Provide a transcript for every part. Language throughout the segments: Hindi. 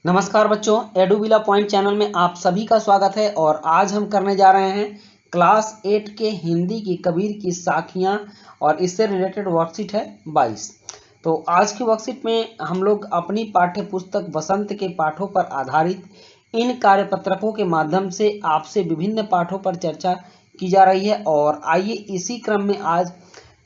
नमस्कार बच्चों, एडुविला पॉइंट चैनल में आप सभी का स्वागत है। और आज हम करने जा रहे हैं क्लास 8 के हिंदी की कबीर की साखियां और इससे रिलेटेड वर्कशीट है 22। तो आज की वर्कशीट में हम लोग अपनी पाठ्य पुस्तक बसंत के पाठों पर आधारित इन कार्यपत्रकों के माध्यम से आपसे विभिन्न पाठों पर चर्चा की जा रही है। और आइए इसी क्रम में आज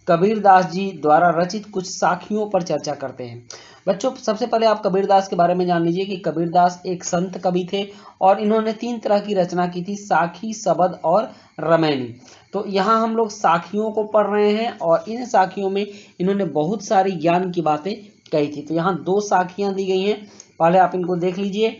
कबीरदास जी द्वारा रचित कुछ साखियों पर चर्चा करते हैं। बच्चों, सबसे पहले आप कबीरदास के बारे में जान लीजिए कि कबीरदास एक संत कवि थे और इन्होंने 3 तरह की रचना की थी, साखी, सबद और रमैनी। तो यहाँ हम लोग साखियों को पढ़ रहे हैं और इन साखियों में इन्होंने बहुत सारी ज्ञान की बातें कही थी। तो यहाँ 2 साखियां दी गई हैं, पहले आप इनको देख लीजिए।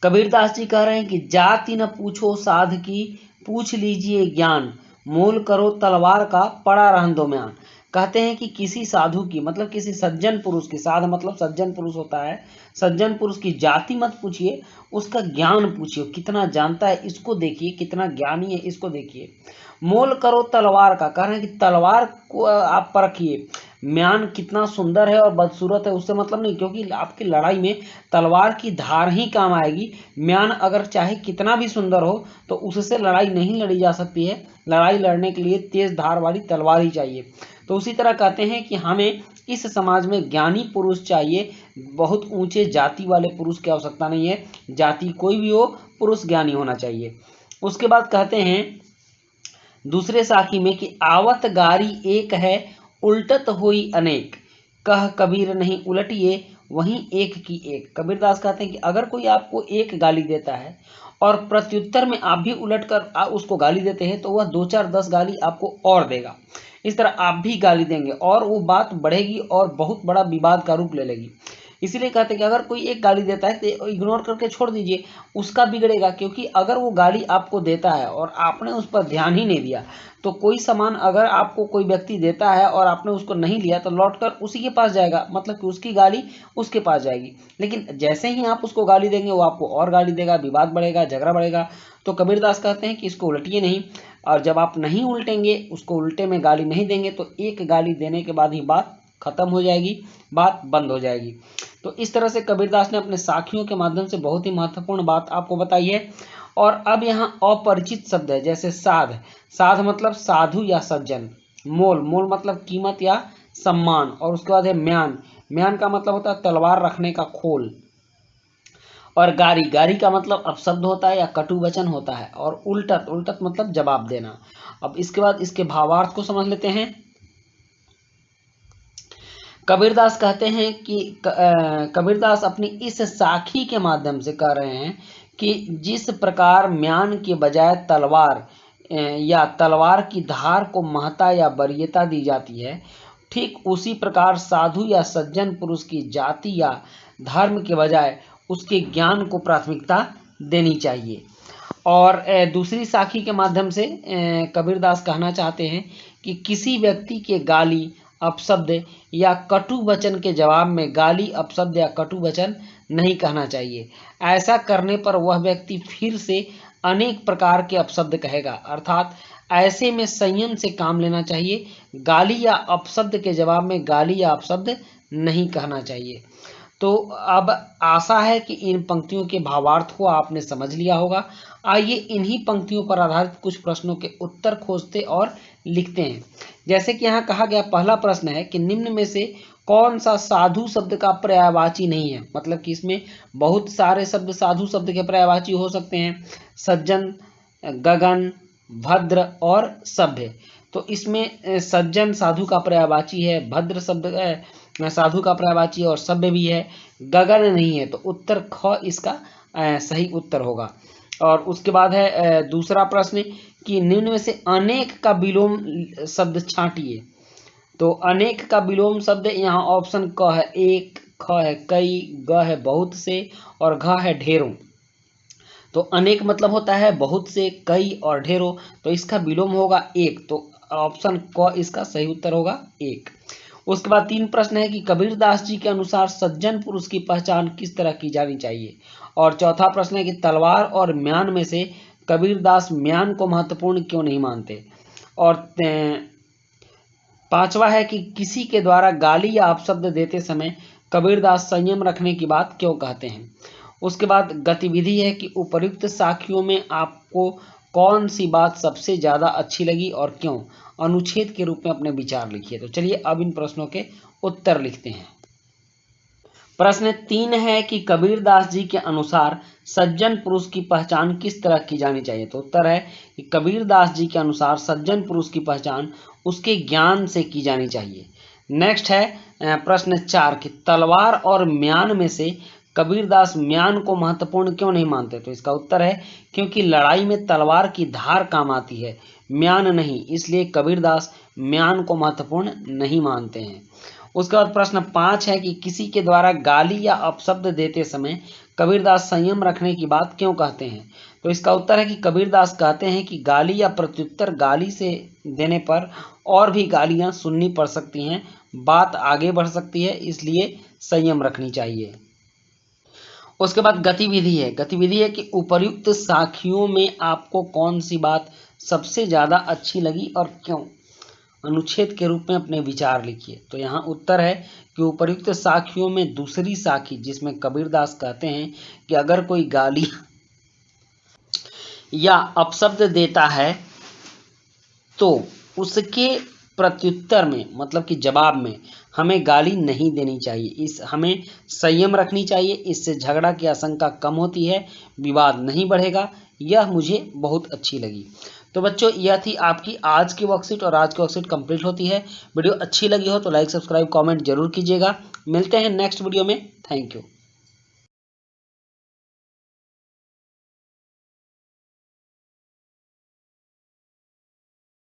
कबीरदास जी कह रहे हैं कि जाति न पूछो साध की, पूछ लीजिए ज्ञान, मोल करो तलवार का, पड़ा रहन दो म्यान। कहते हैं कि किसी साधु की, मतलब किसी सज्जन पुरुष की, साध मतलब सज्जन पुरुष होता है, सज्जन पुरुष की जाति मत पूछिए, उसका ज्ञान पूछिए, कितना जानता है इसको देखिए, कितना ज्ञानी है इसको देखिए। मोल करो तलवार का, कह रहे हैं कि तलवार को आप परखिए, म्यान कितना सुंदर है और बदसूरत है उससे मतलब नहीं, क्योंकि आपकी लड़ाई में तलवार की धार ही काम आएगी। म्यान अगर चाहे कितना भी सुंदर हो तो उससे लड़ाई नहीं लड़ी जा सकती है। लड़ाई लड़ने के लिए तेज धार वाली तलवार ही चाहिए। तो उसी तरह कहते हैं कि हमें इस समाज में ज्ञानी पुरुष चाहिए, बहुत ऊंचे जाति वाले पुरुष की आवश्यकता नहीं है। जाति कोई भी हो, पुरुष ज्ञानी होना चाहिए। उसके बाद कहते हैं दूसरे साखी में कि आवत गारी एक है, उल्टत हुई अनेक, कह कबीर नहीं उलटिए, वहीं एक की एक। कबीरदास कहते हैं कि अगर कोई आपको एक गाली देता है और प्रत्युत्तर में आप भी उलट कर उसको गाली देते हैं तो वह 2-4-10 गाली आपको और देगा। इस तरह आप भी गाली देंगे और वो बात बढ़ेगी और बहुत बड़ा विवाद का रूप ले लेगी। इसीलिए कहते हैं कि अगर कोई एक गाली देता है तो इग्नोर करके छोड़ दीजिए, उसका बिगड़ेगा। क्योंकि अगर वो गाली आपको देता है और आपने उस पर ध्यान ही नहीं दिया, तो कोई सामान अगर आपको कोई व्यक्ति देता है और आपने उसको नहीं लिया तो लौटकर उसी के पास जाएगा, मतलब कि उसकी गाली उसके पास जाएगी। लेकिन जैसे ही आप उसको गाली देंगे वो आपको और गाली देगा, विवाद बढ़ेगा, झगड़ा बढ़ेगा। तो कबीरदास कहते हैं कि इसको उलटिए नहीं, और जब आप नहीं उल्टेंगे, उसको उल्टे में गाली नहीं देंगे, तो एक गाली देने के बाद ही बात खत्म हो जाएगी, बात बंद हो जाएगी। तो इस तरह से कबीरदास ने अपने साखियों के माध्यम से बहुत ही महत्वपूर्ण बात आपको बताई है। और अब यहाँ अपरिचित शब्द है, जैसे साध, साध मतलब साधु या सज्जन। मोल, मोल मतलब कीमत या सम्मान। और उसके बाद है म्यान, म्यान का मतलब होता है तलवार रखने का खोल। और गारी, गारी का मतलब अपशब्द होता है या कटु वचन होता है। और उल्टत, उल्टत मतलब जवाब देना। अब इसके बाद इसके भावार्थ को समझ लेते हैं। कबीरदास कहते हैं कि कबीरदास अपनी इस साखी के माध्यम से कह रहे हैं कि जिस प्रकार म्यान के बजाय तलवार या तलवार की धार को महत्ता या वरीयता दी जाती है, ठीक उसी प्रकार साधु या सज्जन पुरुष की जाति या धर्म के बजाय उसके ज्ञान को प्राथमिकता देनी चाहिए। और दूसरी साखी के माध्यम से कबीरदास कहना चाहते हैं कि किसी व्यक्ति के गाली, अपशब्द या कटु वचन के जवाब में गाली, अपशब्द या कटु वचन नहीं कहना चाहिए। ऐसा करने पर वह व्यक्ति फिर से अनेक प्रकार के अपशब्द कहेगा, अर्थात ऐसे में संयम से काम लेना चाहिए। गाली या अपशब्द के जवाब में गाली या अपशब्द नहीं कहना चाहिए। तो अब आशा है कि इन पंक्तियों के भावार्थ को आपने समझ लिया होगा। आइए इन्हीं पंक्तियों पर आधारित कुछ प्रश्नों के उत्तर खोजते और लिखते हैं। जैसे कि यहाँ कहा गया, पहला प्रश्न है कि निम्न में से कौन सा साधु शब्द का पर्यायवाची नहीं है। मतलब कि इसमें बहुत सारे शब्द साधु शब्द के पर्यायवाची हो सकते हैं, सज्जन, गगन, भद्र और सभ्य। तो इसमें सज्जन साधु का पर्यायवाची है, भद्र शब्द साधु का पर्यायवाची और सभ्य भी है, गगन नहीं है। तो उत्तर ख इसका सही उत्तर होगा। और उसके बाद है दूसरा प्रश्न कि निम्न में से अनेक का विलोम शब्द छांटिए। तो अनेक का विलोम शब्द यहाँ ऑप्शन क है एक, ख है कई, ग है बहुत से और घ है ढेरों। तो अनेक मतलब होता है बहुत से, कई और ढेरों। तो इसका विलोम होगा एक। तो ऑप्शन क इसका सही उत्तर होगा एक। उसके बाद 3 प्रश्न है कि कबीरदास जी के अनुसार सज्जन पुरुष की पहचान किस तरह की जानी चाहिए। और चौथा प्रश्न है कि तलवार और म्यान में से कबीरदास म्यान को महत्वपूर्ण क्यों नहीं मानते। और 5वां है कि किसी के द्वारा गाली या अपशब्द देते समय कबीरदास संयम रखने की बात क्यों कहते हैं। उसके बाद गतिविधि है कि उपर्युक्त साखियों में आपको कौन सी बात सबसे ज़्यादा अच्छी लगी और क्यों। अनुच्छेद के रूप में अपने विचार लिखिए। तो चलिए अब इन प्रश्नों के उत्तर लिखते हैं। प्रश्न 3 है कि कबीरदास जी के अनुसार सज्जन पुरुष की पहचान किस तरह की जानी चाहिए। तो उत्तर है कि कबीरदास जी के अनुसार सज्जन पुरुष की पहचान उसके ज्ञान से की जानी चाहिए। नेक्स्ट है प्रश्न 4 कि तलवार और म्यान में से कबीरदास म्यान को महत्वपूर्ण क्यों नहीं मानते। तो इसका उत्तर है क्योंकि लड़ाई में तलवार की धार काम आती है, म्यान नहीं, इसलिए कबीरदास म्यान को महत्वपूर्ण नहीं मानते हैं। उसके बाद प्रश्न 5 है कि किसी के द्वारा गाली या अपशब्द देते समय कबीरदास संयम रखने की बात क्यों कहते हैं। तो इसका उत्तर है कि कबीरदास कहते हैं कि गाली या प्रत्युत्तर गाली से देने पर और भी गालियां सुननी पड़ सकती हैं, बात आगे बढ़ सकती है, इसलिए संयम रखनी चाहिए। उसके बाद गतिविधि है कि उपर्युक्त साखियों में आपको कौन सी बात सबसे ज़्यादा अच्छी लगी और क्यों। अनुच्छेद के रूप में अपने विचार लिखिए। तो यहाँ उत्तर है कि उपर्युक्त साखियों में दूसरी साखी जिसमें कबीरदास कहते हैं कि अगर कोई गाली या अपशब्द देता है तो उसके प्रत्युत्तर में मतलब कि जवाब में हमें गाली नहीं देनी चाहिए, हमें संयम रखनी चाहिए। इससे झगड़ा की आशंका कम होती है, विवाद नहीं बढ़ेगा। यह मुझे बहुत अच्छी लगी। तो बच्चों यह थी आपकी आज की वर्कशीट और आज की वर्कशीट कंप्लीट होती है। वीडियो अच्छी लगी हो तो लाइक सब्सक्राइब कमेंट जरूर कीजिएगा। मिलते हैं नेक्स्ट वीडियो में। Thank you.